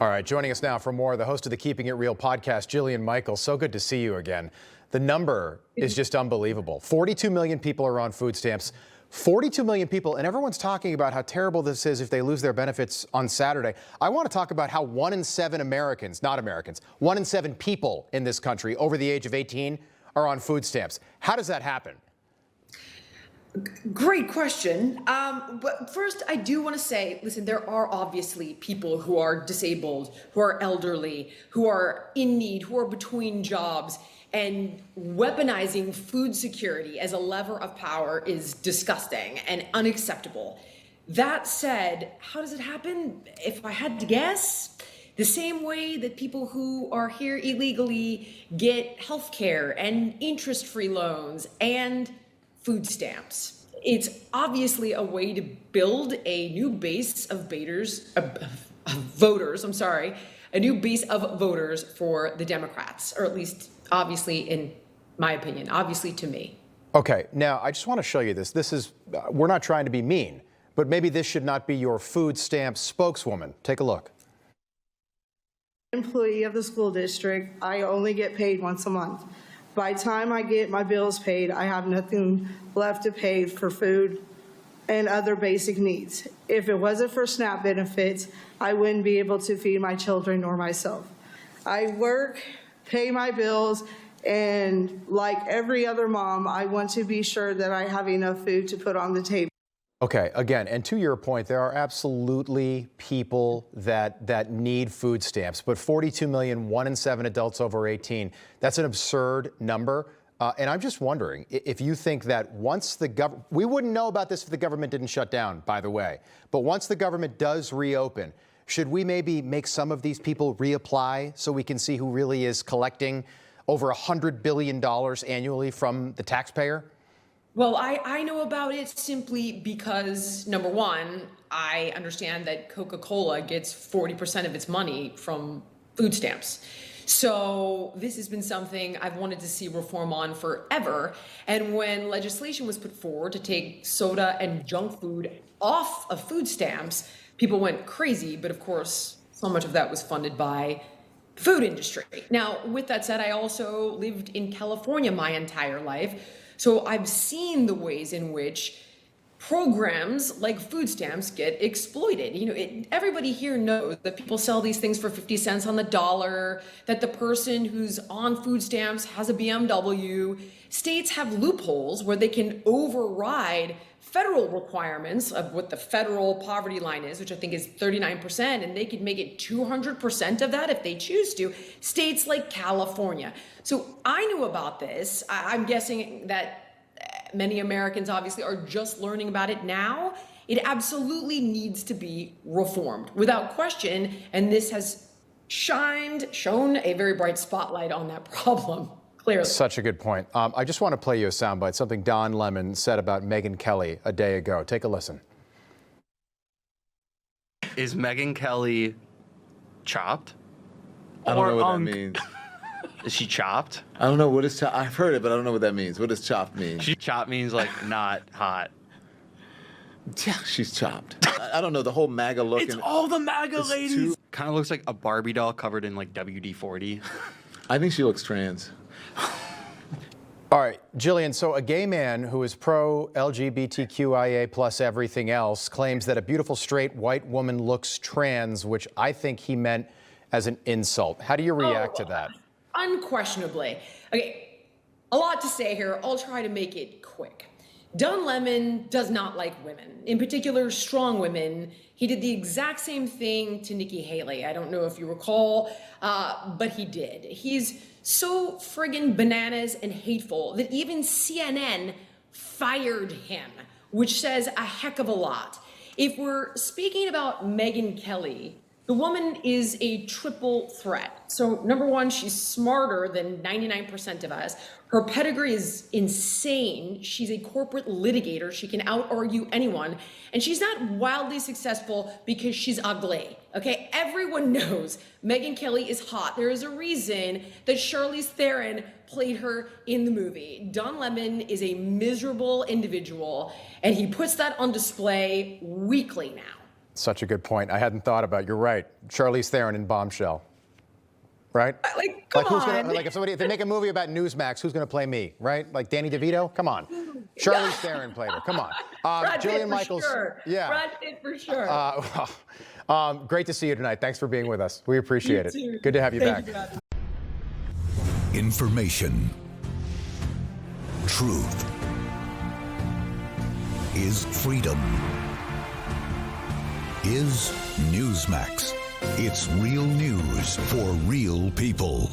All right, joining us now for more, the host of the Keeping It Real podcast, Jillian Michaels. So good to see you again. The number is just unbelievable. 42 million people are on food stamps. 42 million people, and everyone's talking about how terrible this is if they lose their benefits on Saturday. I want to talk about how 1 in 7 Americans, not Americans, 1 in 7 people in this country over the age of 18 are on food stamps. How does that happen? Great question. But first, I do want to say, listen, there are obviously people who are disabled, who are elderly, who are in need, who are between jobs. And weaponizing food security as a lever of power is disgusting and unacceptable. That said, how does it happen? If I had to guess, the same way that people who are here illegally get health care and interest-free loans and food stamps. It's obviously a way to build a new base of voters, a new base of voters for the Democrats, or at least obviously, in my opinion, obviously to me. Okay, now I just want to show you this. This is, we're not trying to be mean, but maybe this should not be your food stamp spokeswoman. Take a look. Employee of the school district, I only get paid once a month. By the time I get my bills paid, I have nothing left to pay for food and other basic needs. If it wasn't for SNAP benefits, I wouldn't be able to feed my children or myself. I work, pay my bills, and like every other mom, I want to be sure that I have enough food to put on the table. Okay, again, and to your point, there are absolutely people that need food stamps, but 42 million, 1 in 7 adults over 18, that's an absurd number. And I'm just wondering if you think that once the government, we wouldn't know about this if the government didn't shut down, by the way, but once the government does reopen, should we maybe make some of these people reapply so we can see who really is collecting over $100 billion annually from the taxpayer? Well, I know about it simply because, number one, I understand that Coca-Cola gets 40% of its money from food stamps. So this has been something I've wanted to see reform on forever. And when legislation was put forward to take soda and junk food off of food stamps, people went crazy. But of course, so much of that was funded by the food industry. Now, with that said, I also lived in California my entire life. So I've seen the ways in which programs like food stamps get exploited. You know, everybody here knows that people sell these things for 50 cents on the dollar, that the person who's on food stamps has a BMW. States have loopholes where they can override federal requirements of what the federal poverty line is, which I think is 39%, and they could make it 200% of that if they choose to, states like California. So I knew about this. I'm guessing that many Americans obviously are just learning about it now. It absolutely needs to be reformed without question, and this has shone a very bright spotlight on that problem. Clearly. Such a good point. I just want to play you a soundbite, something Don Lemon said about Megyn Kelly a day ago. Take a listen. Is Megyn Kelly chopped? I don't know what that means. Is she chopped? I don't know what is chopped. I've heard it, but I don't know what that means. What does chopped mean? Chopped means like not hot. Yeah, she's chopped. I don't know, the whole MAGA look. It's all the MAGA ladies. Kind of looks like a Barbie doll covered in like WD-40. I think she looks trans. All right, Jillian, so a gay man who is pro-LGBTQIA plus everything else claims that a beautiful straight white woman looks trans, which I think he meant as an insult. How do you react to that? Unquestionably. Okay, a lot to say here. I'll try to make it quick. Don Lemon does not like women, in particular strong women. He did the exact same thing to Nikki Haley. I don't know if you recall, but he did. He's so friggin' bananas and hateful that even CNN fired him, which says a heck of a lot. If we're speaking about Megyn Kelly, the woman is a triple threat. So number one, she's smarter than 99% of us. Her pedigree is insane. She's a corporate litigator. She can out-argue anyone. And she's not wildly successful because she's ugly. Okay, everyone knows Megyn Kelly is hot. There is a reason that Charlize Theron played her in the movie. Don Lemon is a miserable individual, and he puts that on display weekly now. Such a good point. I hadn't thought about it. You're right. Charlize Theron in Bombshell. Right? Like, come who's on. Gonna, if they make a movie about Newsmax, who's going to play me? Right? Like Danny DeVito? Come on. Charlize Theron played her. Come on. Brad Pitt Jillian for Michaels. Sure. Yeah. Brad Pitt for sure. Great to see you tonight. Thanks for being with us. We appreciate it. too. Good to have you Thank back. you, Information. Truth is freedom. Is Newsmax. It's real news for real people.